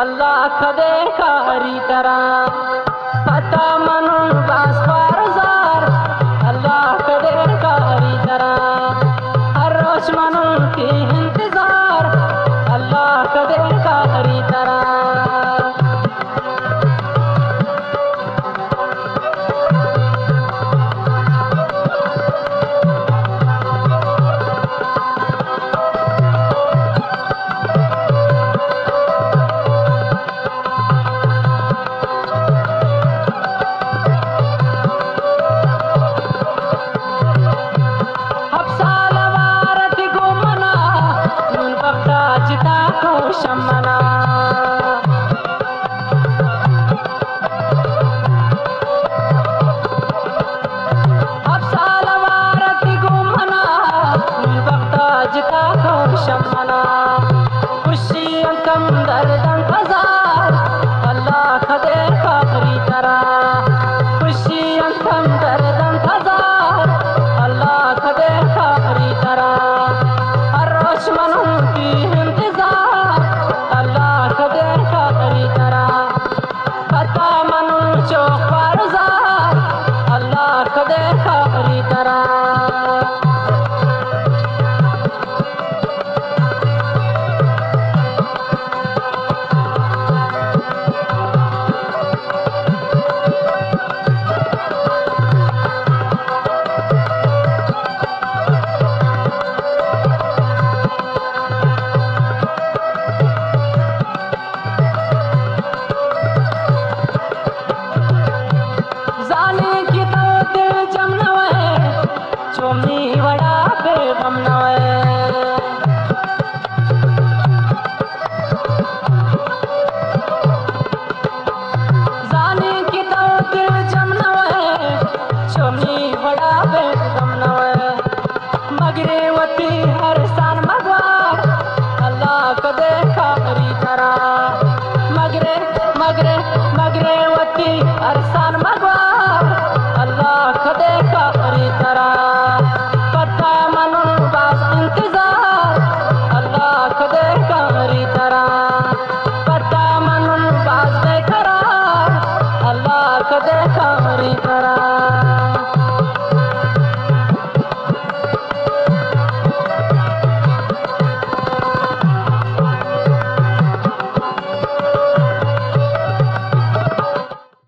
अल्लाह खदे कारी तरह पता मनु बास पारजार अल्लाह खदे कारी तरह हर रोज मनु की इंतजार अल्लाह खदे कारी तरह शमना अब सालवारती गुमना बख्ता जिता को शमना खुशी अंकम दर्दन हजार अल्लाह खदे खारी तरह खुशी अंकम दर्दन हजार अल्लाह खदे खारी तरह हर रोज मनु की